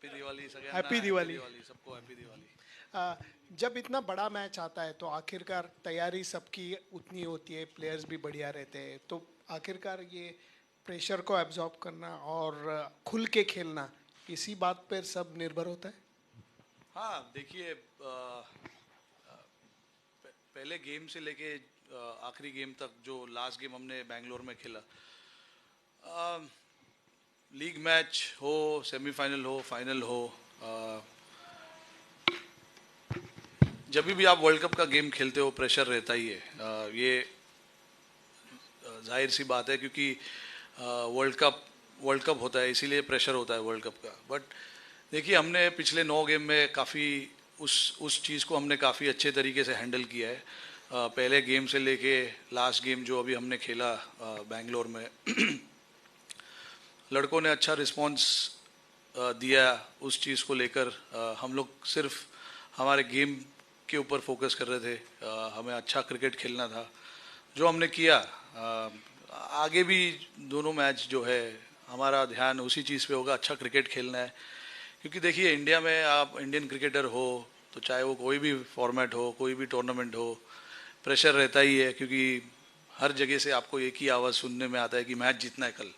Happy Diwali सगळ्यांना. Happy Diwali. सबको happy Diwali. जब इतना बड़ा मैच आता है तो आखिरकार तैयारी सबकी उतनी होती है, प्लेयर्स भी बढ़िया रहते हैं, तो आखिरकार ये प्रेशर को एब्जॉर्ब करना और खुल के खेलना, इसी बात पर सब निर्भर होता है. हाँ देखिए, पहले गेम से लेके आखिरी गेम तक जो लास्ट गेम हमने बैंगलोर में खेला, लीग मैच हो, सेमीफाइनल हो, फाइनल हो, जब भी आप वर्ल्ड कप का गेम खेलते हो प्रेशर रहता ही है. ये जाहिर सी बात है क्योंकि वर्ल्ड कप होता है, इसीलिए प्रेशर होता है वर्ल्ड कप का. बट देखिए, हमने पिछले 9 गेम में काफ़ी उस चीज़ को हमने काफ़ी अच्छे तरीके से हैंडल किया है. पहले गेम से लेके लास्ट गेम जो अभी हमने खेला बैंगलोर में, लड़कों ने अच्छा रिस्पांस दिया उस चीज़ को लेकर. हम लोग सिर्फ हमारे गेम के ऊपर फोकस कर रहे थे. हमें अच्छा क्रिकेट खेलना था, जो हमने किया. आगे भी दोनों मैच जो है हमारा ध्यान उसी चीज़ पे होगा, अच्छा क्रिकेट खेलना है. क्योंकि देखिए, इंडिया में आप इंडियन क्रिकेटर हो तो चाहे वो कोई भी फॉर्मेट हो, कोई भी टूर्नामेंट हो, प्रेशर रहता ही है. क्योंकि हर जगह से आपको एक ही आवाज़ सुनने में आता है कि मैच जीतना है, कल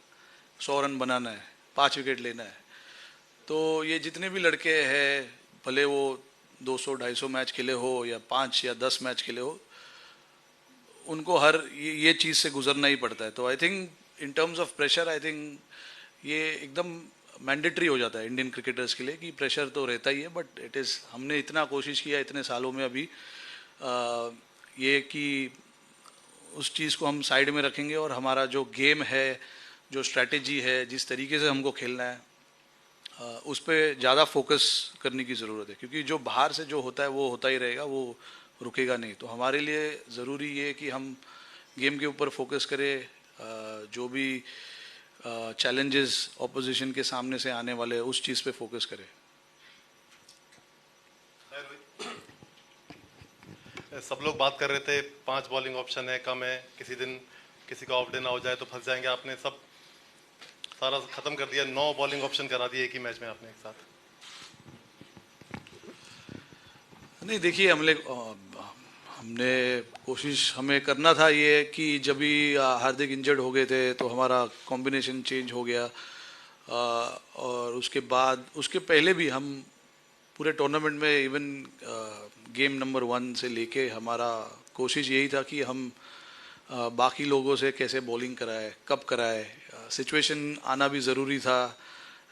100 रन बनाना है, 5 विकेट लेना है. तो ये जितने भी लड़के हैं, भले वो 200-250 मैच खेले हो या 5 या 10 मैच खेले हो, उनको हर ये चीज़ से गुजरना ही पड़ता है. तो I think in terms of pressure, I think ये एकदम मैंडेटरी हो जाता है इंडियन क्रिकेटर्स के लिए कि प्रेशर तो रहता ही है. बट इट इज़, हमने इतना कोशिश किया इतने सालों में अभी ये कि उस चीज़ को हम साइड में रखेंगे और हमारा जो गेम है, जो स्ट्रैटेजी है, जिस तरीके से हमको खेलना है, उस पर ज़्यादा फोकस करने की ज़रूरत है. क्योंकि जो बाहर से जो होता है वो होता ही रहेगा, वो रुकेगा नहीं. तो हमारे लिए ज़रूरी ये है कि हम गेम के ऊपर फोकस करें. जो भी चैलेंजेस ऑपोजिशन के सामने से आने वाले उस चीज़ पे फोकस करें. सब लोग बात कर रहे थे 5 बॉलिंग ऑप्शन है, कम है, किसी दिन किसी का ऑफ डे ना हो जाए तो फंस जाएंगे. आपने सब सारा खत्म कर दिया, 9 बॉलिंग ऑप्शन करा दिए एक ही मैच में आपने एक साथ. नहीं देखिए, हमने कोशिश हमें करना था ये कि जब भी हार्दिक इंजर्ड हो गए थे तो हमारा कॉम्बिनेशन चेंज हो गया. और उसके बाद, उसके पहले भी हम पूरे टूर्नामेंट में इवन गेम नंबर 1 से लेके हमारा कोशिश यही था कि हम बाकी लोगों से कैसे बॉलिंग कराए, कब कराए. सिचुएशन आना भी ज़रूरी था.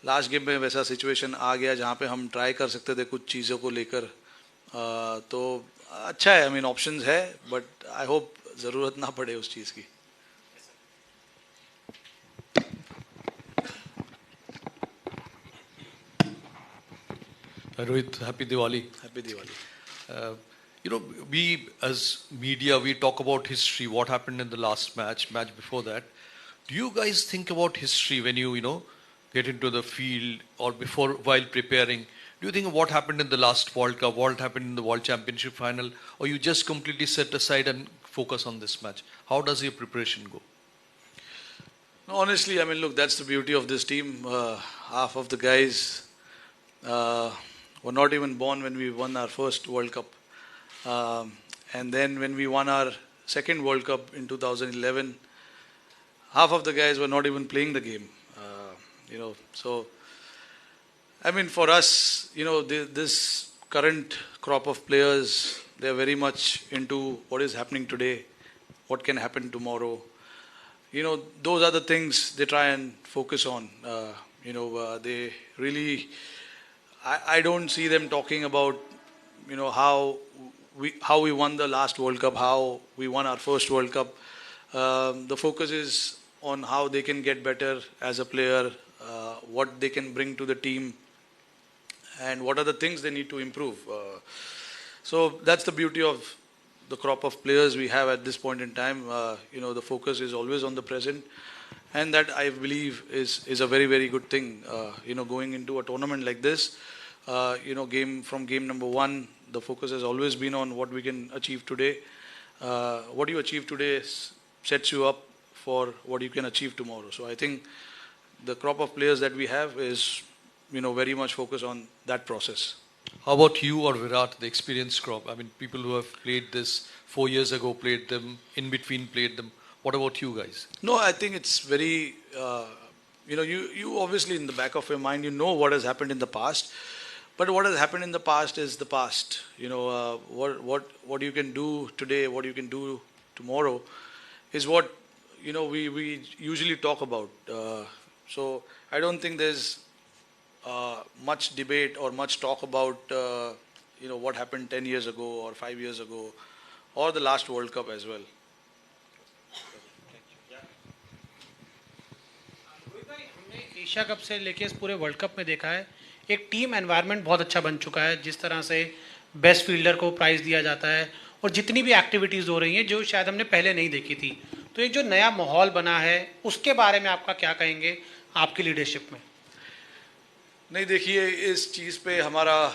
लास्ट गेम में वैसा सिचुएशन आ गया जहाँ पे हम ट्राई कर सकते थे कुछ चीज़ों को लेकर. तो अच्छा है, आई मीन ऑप्शंस है, बट आई होप ज़रूरत ना पड़े उस चीज़ की. Rohit, happy Diwali. Happy Diwali. You know, we as media, we talk about history, what happened in the last match before that. Do you guys think about history when you know, get into the field or before, while preparing? Do you think of what happened in the last World Cup, what happened in the World Championship final, or you just completely set aside and focus on this match? How does your preparation go? No, honestly, I mean, look, that's the beauty of this team. Half of the guys were not even born when we won our first World Cup. And then when we won our second World Cup in 2011, half of the guys were not even playing the game. So, I mean, for us, this current crop of players, they're very much into what is happening today, what can happen tomorrow. Those are the things they try and focus on. They really, I don't see them talking about, how we won the last World Cup, how we won our first World Cup. The focus is on how they can get better as a player, what they can bring to the team, and what are the things they need to improve. So that's the beauty of the crop of players we have at this point in time. The focus is always on the present, and that I believe is a very, very good thing. Going into a tournament like this, game number 1, the focus has always been on what we can achieve today. What you achieve today sets you up for what you can achieve tomorrow. So I think the crop of players that we have is very much focus on that process. How about you or Virat, the experienced crop? I mean, people who have played this 4 years ago, played them, in between played them. What about you guys? No, I think it's very, you obviously in the back of your mind, you know what has happened in the past. But what has happened in the past is the past. What you can do today, what you can do tomorrow is what, we usually talk about. So I don't think there's much debate or much talk about, what happened 10 years ago or 5 years ago or the last World Cup as well. Rohit भाई, हमने Asia cup से लेके इस पूरे world cup में देखा है एक टीम एनवायरनमेंट बहुत अच्छा बन चुका है, जिस तरह से बेस्ट फील्डर को प्राइज दिया जाता है और जितनी भी एक्टिविटीज़ हो रही हैं जो शायद हमने पहले नहीं देखी थी, तो एक जो नया माहौल बना है उसके बारे में आपका क्या कहेंगे आपकी लीडरशिप में? नहीं, देखिए, इस चीज़ पे हमारा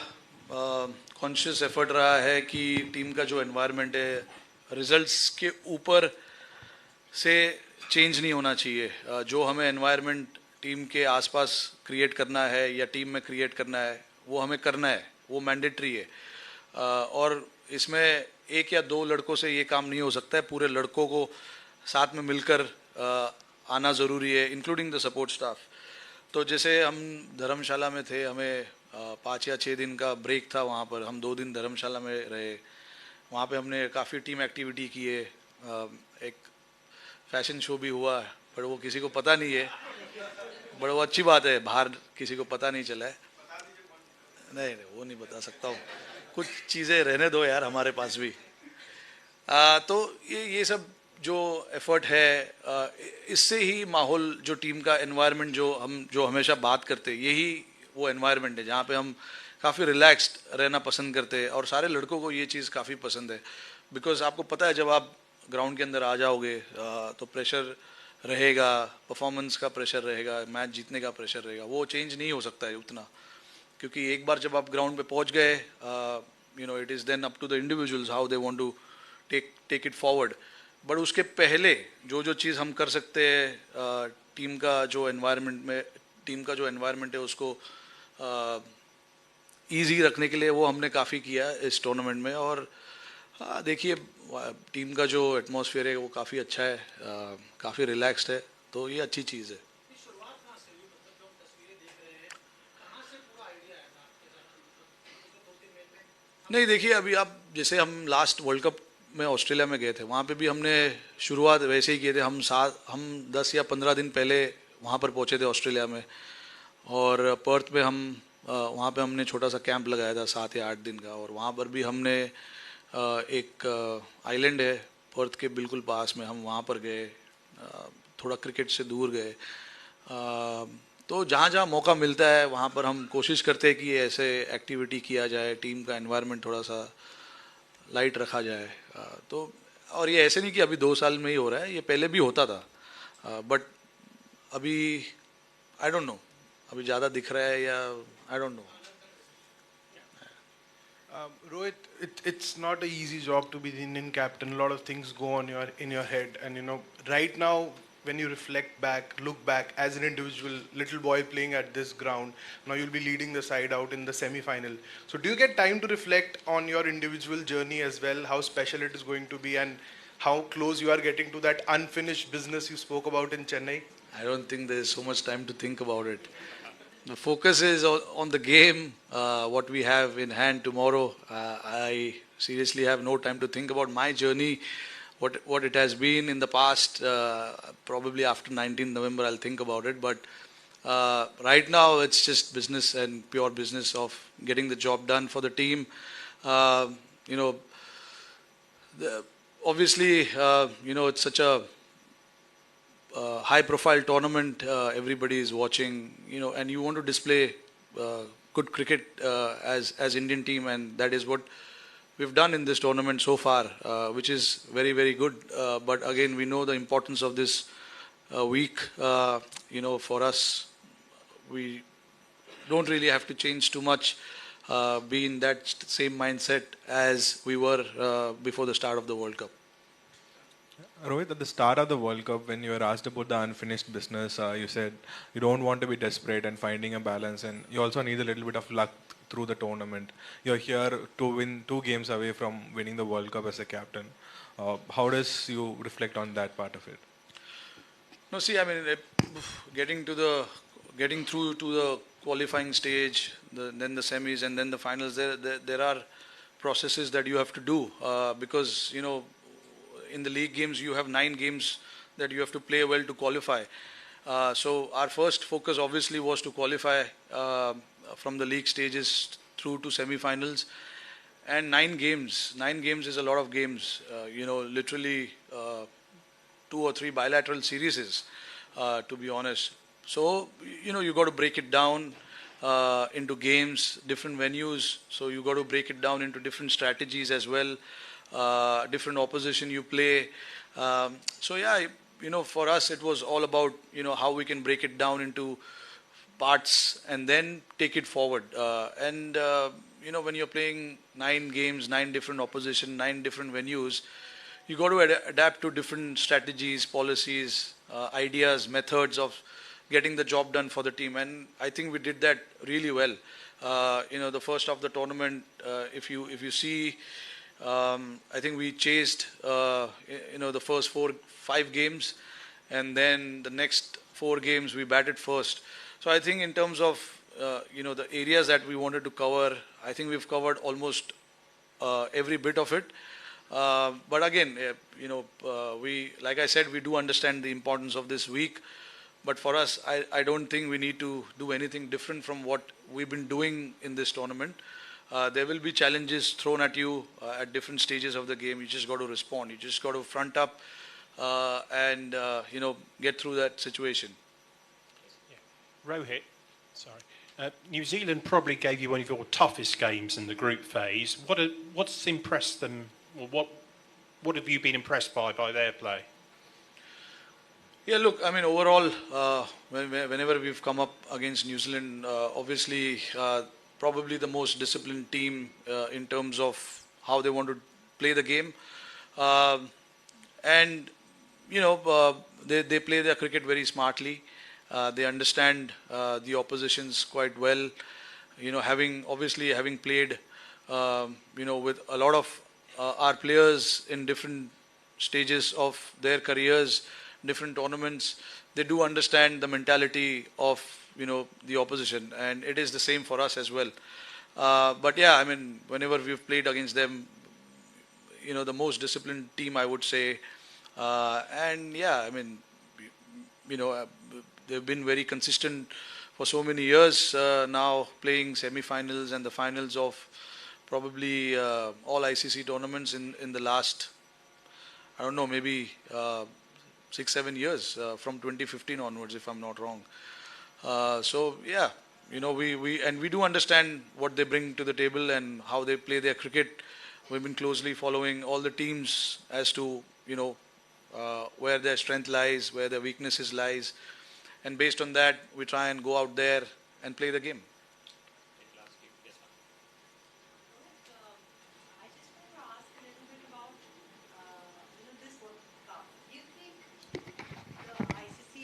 कॉन्शियस एफर्ट रहा है कि टीम का जो एनवायरनमेंट है रिजल्ट्स के ऊपर से चेंज नहीं होना चाहिए. जो हमें एनवायरनमेंट टीम के आसपास क्रिएट करना है या टीम में क्रिएट करना है वो हमें करना है, वो मैंडेटरी है. और इसमें एक या दो लड़कों से ये काम नहीं हो सकता है, पूरे लड़कों को साथ में मिलकर आना ज़रूरी है, इंक्लूडिंग द सपोर्ट स्टाफ. तो जैसे हम धर्मशाला में थे, हमें 5 या 6 दिन का ब्रेक था, वहाँ पर हम 2 दिन धर्मशाला में रहे. वहाँ पे हमने काफ़ी टीम एक्टिविटी की है. एक फैशन शो भी हुआ, पर वो किसी को पता नहीं है, बड़ा वो अच्छी बात है, बाहर किसी को पता नहीं चला है. नहीं, वो नहीं बता सकता हूँ, कुछ चीज़ें रहने दो यार हमारे पास भी. तो ये सब जो एफर्ट है, इससे ही माहौल, जो टीम का एनवायरनमेंट जो हमेशा बात करते, यही वो एनवायरनमेंट है जहाँ पे हम काफ़ी रिलैक्स्ड रहना पसंद करते हैं. और सारे लड़कों को ये चीज़ काफ़ी पसंद है, बिकॉज आपको पता है जब आप ग्राउंड के अंदर आ जाओगे तो प्रेशर रहेगा, परफॉर्मेंस का प्रेशर रहेगा, मैच जीतने का प्रेशर रहेगा, वो चेंज नहीं हो सकता है उतना, क्योंकि एक बार जब आप ग्राउंड पे पहुंच गए, it is then up to the individuals how they want to take it forward. But उसके पहले जो चीज़ हम कर सकते हैं, टीम का जो एनवायरनमेंट है उसको ईजी रखने के लिए, वो हमने काफ़ी किया इस टूर्नामेंट में. और देखिए, टीम का जो एटमॉस्फेयर है वो काफ़ी अच्छा है, काफ़ी रिलैक्स्ड है, तो ये अच्छी चीज़ है. नहीं, देखिए, अभी आप जैसे हम लास्ट वर्ल्ड कप में ऑस्ट्रेलिया में गए थे, वहाँ पे भी हमने शुरुआत वैसे ही किए थे. हम 10 या 15 दिन पहले वहाँ पर पहुँचे थे ऑस्ट्रेलिया में, और पर्थ में वहाँ पे हमने छोटा सा कैंप लगाया था 7 या 8 दिन का. और वहाँ पर भी हमने एक आइलैंड है पर्थ के बिल्कुल पास में, हम वहाँ पर गए, थोड़ा क्रिकेट से दूर गए. तो जहाँ जहाँ मौका मिलता है वहाँ पर हम कोशिश करते हैं कि ऐसे एक्टिविटी किया जाए, टीम का एनवायरनमेंट थोड़ा सा लाइट रखा जाए. तो और ये ऐसे नहीं कि अभी 2 साल में ही हो रहा है, ये पहले भी होता था, बट अभी आई डोंट नो, अभी ज़्यादा दिख रहा है या I don't know. Rohit, it's not an easy job to be the Indian captain. A lot of things go on in your head, and right now when you reflect back, look back as an individual, little boy playing at this ground, now you'll be leading the side out in the semi-final. So do you get time to reflect on your individual journey as well, how special it is going to be, and how close you are getting to that unfinished business you spoke about in Chennai? I don't think there's so much time to think about it. The focus is on the game, what we have in hand tomorrow. I seriously have no time to think about my journey, what it has been in the past. Probably after 19th November I'll think about it. But right now it's just business and pure business of getting the job done for the team. Obviously, it's such a high-profile tournament. Everybody is watching, and you want to display good cricket as Indian team, and that is what we've done in this tournament so far, which is very, very good. But again, we know the importance of this week. For us, we don't really have to change too much, be in that same mindset as we were before the start of the World Cup. Rohit, at the start of the World Cup, when you were asked about the unfinished business, you said you don't want to be desperate and finding a balance, and you also need a little bit of luck through the tournament. You're here to win 2 games away from winning the World Cup as a captain. How does you reflect on that part of it? No, see, I mean, getting to the getting through to the qualifying stage, then the semis, and then the finals. There are processes that you have to do because in the league games you have 9 games that you have to play well to qualify. So our first focus obviously was to qualify from the league stages through to semi-finals. And 9 games is a lot of games. Literally 2 or 3 bilateral series, to be honest. So you got to break it down into games, different venues. So you got to break it down into different strategies as well, different opposition you play. So yeah, for us it was all about how we can break it down into parts and then take it forward. And when you're playing 9 games, 9 different opposition, 9 different venues, you got to adapt to different strategies, policies, ideas, methods of getting the job done for the team. And I think we did that really well. The first of the tournament, if you see, I think we chased, the first 4-5 games, and then the next 4 games we batted first. So I think in terms of the areas that we wanted to cover, I think we've covered almost every bit of it. But again, we, like I said, we do understand the importance of this week. But for us, I don't think we need to do anything different from what we've been doing in this tournament. There will be challenges thrown at you at different stages of the game. You just got to respond. You just got to front up and get through that situation. Rohit, sorry. New Zealand probably gave you one of your toughest games in the group phase. What's impressed them? Or what have you been impressed by their play? Yeah, look, I mean, overall, whenever we've come up against New Zealand, obviously, probably the most disciplined team in terms of how they want to play the game. And they play their cricket very smartly. They understand the oppositions quite well. Having played, with a lot of our players in different stages of their careers, different tournaments, they do understand the mentality of the opposition, and it is the same for us as well. But yeah, I mean, whenever we've played against them, the most disciplined team, I would say. And yeah, I mean, they've been very consistent for so many years now, playing semi-finals and the finals of probably all ICC tournaments in the last, I don't know, maybe 6-7 years from 2015 onwards, if I'm not wrong. So yeah, we do understand what they bring to the table and how they play their cricket. We've been closely following all the teams as to where their strength lies, where their weaknesses lies, and based on that, we try and go out there and play the game. I just want to ask a little bit about this World Cup. Do you think the ICC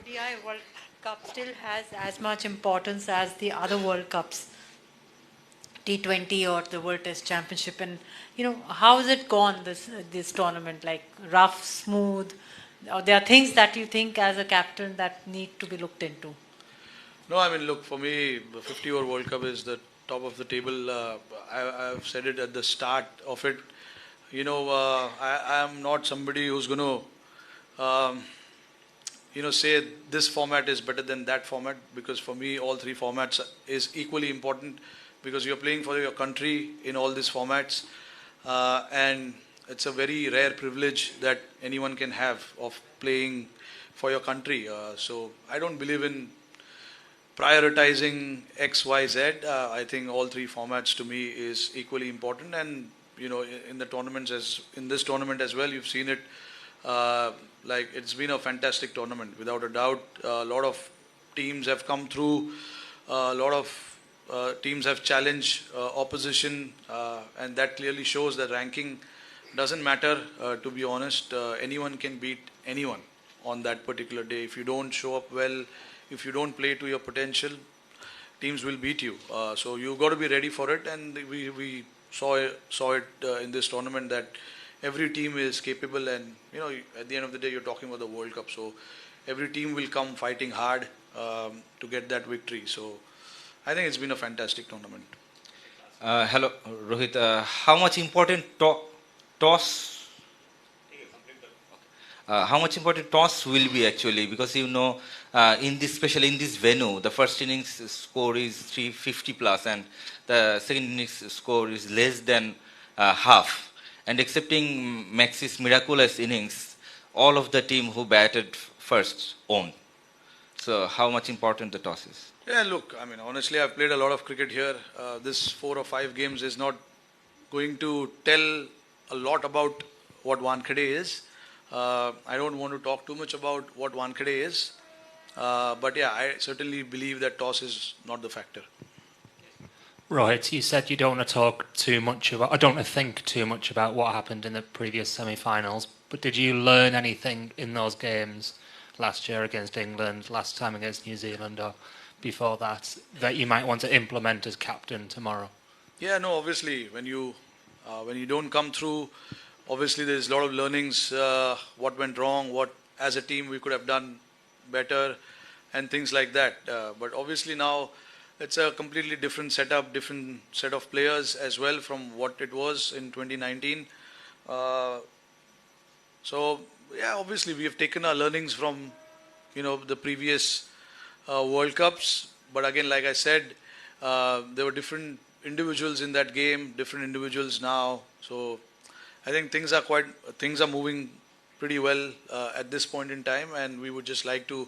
ODI World Cup still has as much importance as the other World Cups, T20 or the World Test Championship? And how has it gone this tournament? Like rough, smooth? Or there are things that you think as a captain that need to be looked into? No, I mean, look, for me, the 50-over World Cup is the top of the table. I've said it at the start of it. I am not somebody who's going to, say this format is better than that format, because for me, all 3 formats is equally important, because you're playing for your country in all these formats. And it's a very rare privilege that anyone can have of playing for your country. So I don't believe in prioritizing X, Y, Z. I think all 3 formats to me is equally important. And in the tournaments, in this tournament as well, you've seen it. Like, it's been a fantastic tournament, without a doubt. A lot of teams have come through. A lot of teams have challenged opposition, and that clearly shows the ranking doesn't matter, to be honest. Anyone can beat anyone on that particular day. If you don't show up well, if you don't play to your potential, teams will beat you. So you got to be ready for it, and we saw it in this tournament that every team is capable, and at the end of the day, you're talking about the World Cup. So every team will come fighting hard to get that victory. So I think it's been a fantastic tournament. Hello, Rohit. How much important toss? How much important toss will be actually? Because in this, especially in this venue, the first innings score is 350 plus, and the second innings score is less than half. And excepting Max's miraculous innings, all of the team who batted first won. So how much important the toss is? Yeah, look, I mean, honestly, I've played a lot of cricket here. This 4 or 5 games is not going to tell a lot about what Wankhede is. I don't want to talk too much about what Wankhede is. But yeah, I certainly believe that toss is not the factor. Right, you said you don't want to talk too much about, I don't want to think too much about what happened in the previous semi-finals, but did you learn anything in those games last year against England, last time against New Zealand, or before that you might want to implement as captain tomorrow? Yeah, no, obviously, when you don't come through, obviously there's a lot of learnings, what went wrong, what as a team we could have done better, and things like that. But obviously now it's a completely different setup, different set of players as well from what it was in 2019. So yeah, obviously we have taken our learnings from the previous World Cups. But again, like I said, there were different individuals in that game, different individuals now. So I think things are moving pretty well at this point in time, and we would just like to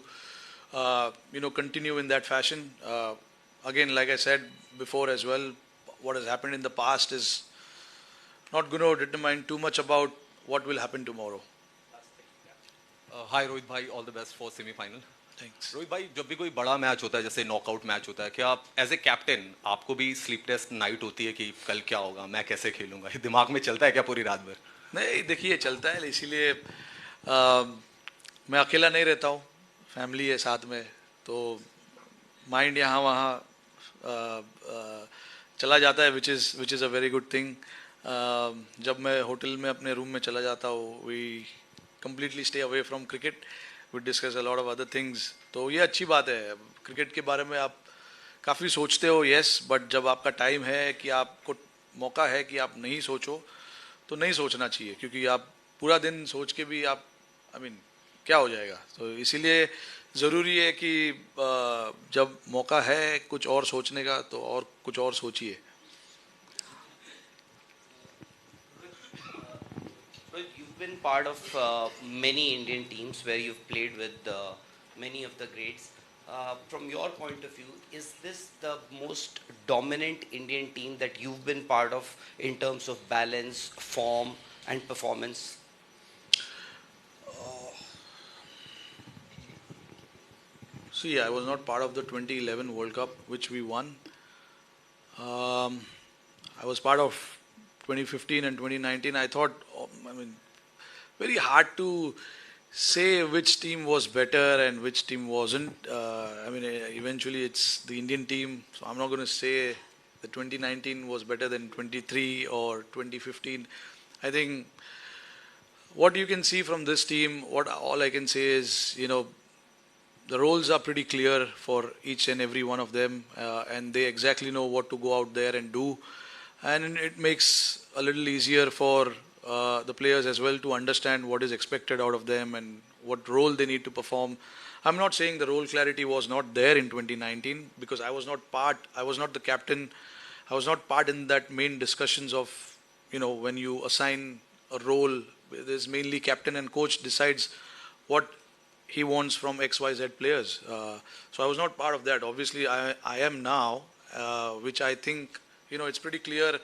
continue in that fashion. Again, like I said before as well, what has happened in the past is not going to determine too much about what will happen tomorrow. Hi Rohit bhai, all the best for semi-final. Thanks. Rohit भाई, जब भी कोई बड़ा match होता है जैसे knockout match होता है, क्या आप एज ए कैप्टन आपको भी स्लीपलेस नाइट होती है कि कल क्या होगा, मैं कैसे खेलूंगा, ये दिमाग में चलता है क्या पूरी रात भर? नहीं, देखिए चलता है, इसीलिए मैं अकेला नहीं रहता हूँ, फैमिली है साथ में, तो माइंड यहाँ वहाँ चला जाता है, which is a very good thing. जब मैं होटल में अपने रूम में चला जाता हूँ, we completely stay away from cricket, we discuss a lot of other things. तो ये अच्छी बात है, क्रिकेट के बारे में आप काफ़ी सोचते हो, यस, बट जब आपका टाइम है कि आपको मौका है कि आप नहीं सोचो, तो नहीं सोचना चाहिए, क्योंकि आप पूरा दिन सोच के भी आप क्या हो जाएगा. तो इसीलिए ज़रूरी है कि जब मौका है कुछ और सोचने का, तो और कुछ और सोचिए. You've been part of many Indian teams where you've played with many of the greats. From your point of view, is this the most dominant Indian team that you've been part of in terms of balance, form, and performance? See, I was not part of the 2011 World Cup, which we won. I was part of 2015 and 2019. I thought, very hard to say which team was better and which team wasn't. Eventually it's the Indian team, so I'm not going to say the 2019 was better than 23 or 2015. I think what you can see from this team, all I can say is, the roles are pretty clear for each and every one of them, and they exactly know what to go out there and do. And it makes a little easier for the players as well to understand what is expected out of them and what role they need to perform. I'm not saying the role clarity was not there in 2019, because I was not the captain, I was not part in that main discussions of, when you assign a role, there's mainly captain and coach decides what he wants from XYZ players. So I was not part of that. Obviously, I am now, which I think, it's pretty clear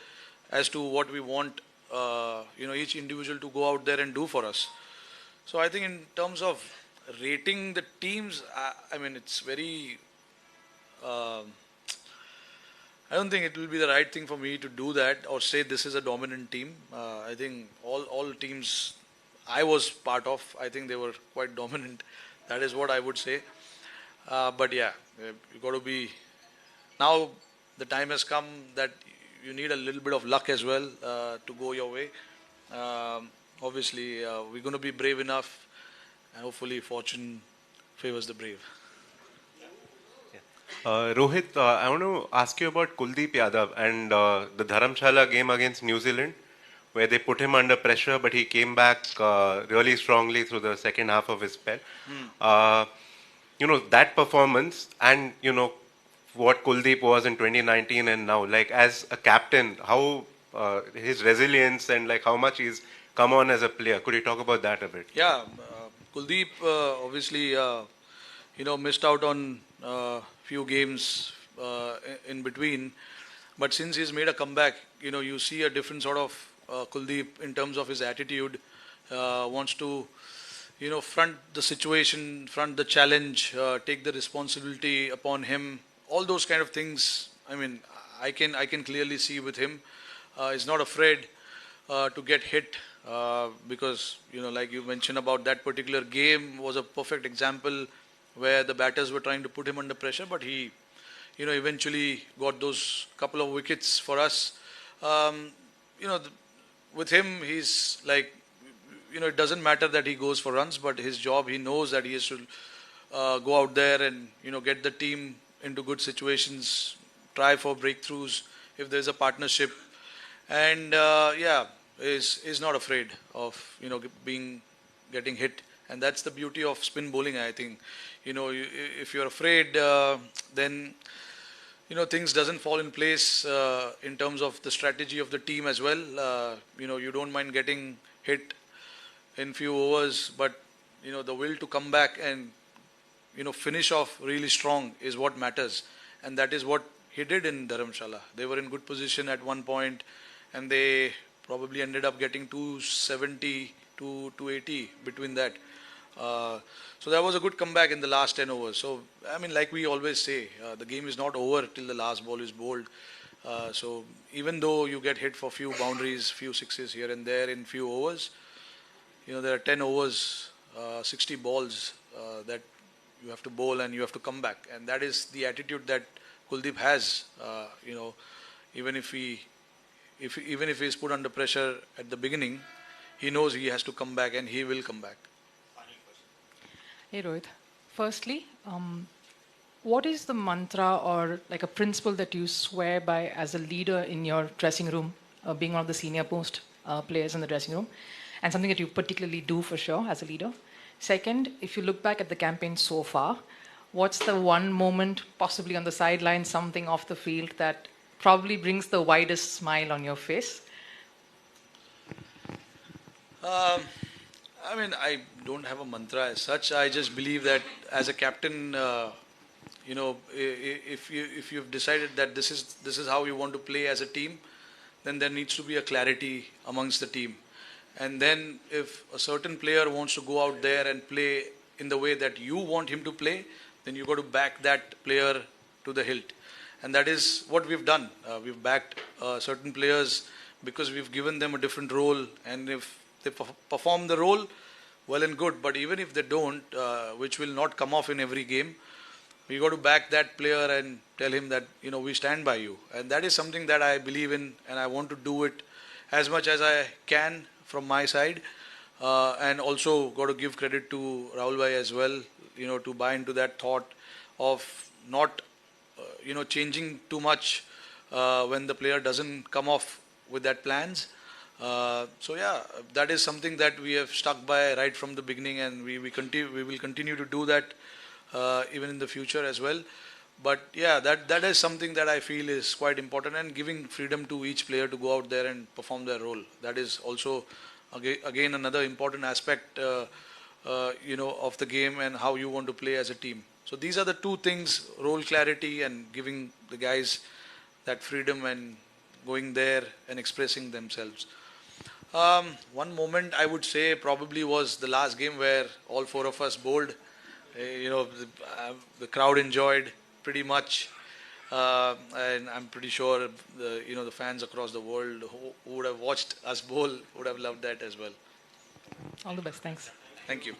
as to what we want, each individual to go out there and do for us. So I think in terms of rating the teams, it's very, I don't think it will be the right thing for me to do that or say this is a dominant team. I think all teams I was part of, I think they were quite dominant. That is what I would say. But yeah, you got to be now. The time has come that you need a little bit of luck as well to go your way. Obviously, we're going to be brave enough, and hopefully, fortune favors the brave. Rohit, I want to ask you about Kuldeep Yadav and the Dharamshala game against New Zealand, where they put him under pressure, but he came back really strongly through the second half of his spell. That performance and, what Kuldeep was in 2019 and now, like as a captain, how his resilience and like how much he's come on as a player. Could you talk about that a bit? Yeah, Kuldeep obviously, missed out on few games in between, but since he's made a comeback, you see a different sort of Kuldeep in terms of his attitude. Wants to, front the situation, front the challenge, take the responsibility upon him. All those kind of things. I mean, I can clearly see with him. He's not afraid to get hit because like you mentioned about that particular game was a perfect example where the batters were trying to put him under pressure, but he eventually got those couple of wickets for us. With him, he's like, it doesn't matter that he goes for runs, but his job, he knows that he has to go out there and get the team into good situations, try for breakthroughs if there's a partnership, and is not afraid of getting hit, and that's the beauty of spin bowling. I think if you're afraid, then things doesn't fall in place in terms of the strategy of the team as well. You don't mind getting hit in few overs, but the will to come back and finish off really strong is what matters, and that is what he did in Dharamshala. They were in good position at one point, and they probably ended up getting 270 to 280 between that. So that was a good comeback in the last 10 overs. So, I mean, like we always say, the game is not over till the last ball is bowled. So even though you get hit for few boundaries, few sixes here and there in few overs, there are 10 overs, 60 balls that you have to bowl and you have to come back. And that is the attitude that Kuldeep has. Even if he is put under pressure at the beginning, he knows he has to come back and he will come back. Hey Rohit, firstly, what is the mantra or like a principle that you swear by as a leader in your dressing room, being one of the senior post players in the dressing room, and something that you particularly do for sure as a leader? Second, if you look back at the campaign so far, what's the one moment, possibly on the sideline, something off the field that probably brings the widest smile on your face? I mean, I don't have a mantra as such. I just believe that as a captain, if you've decided that this is how you want to play as a team, then there needs to be a clarity amongst the team. And then if a certain player wants to go out there and play in the way that you want him to play, then you've got to back that player to the hilt. And that is what we've done. We've backed certain players because we've given them a different role, and if they perform the role, well and good. But even if they don't, which will not come off in every game, we got to back that player and tell him that we stand by you. And that is something that I believe in, and I want to do it as much as I can from my side. And also got to give credit to Rahul Bhai as well, to buy into that thought of not changing too much when the player doesn't come off with that plans. So yeah, that is something that we have stuck by right from the beginning, and we will continue to do that even in the future as well. But yeah, that is something that I feel is quite important, and giving freedom to each player to go out there and perform their role. That is also again another important aspect of the game and how you want to play as a team. So these are the two things: role clarity and giving the guys that freedom and going there and expressing themselves. One moment I would say probably was the last game where all four of us bowled. The crowd enjoyed pretty much. and I'm pretty sure the fans across the world who would have watched us bowl would have loved that as well. All the best. Thanks. Thank you.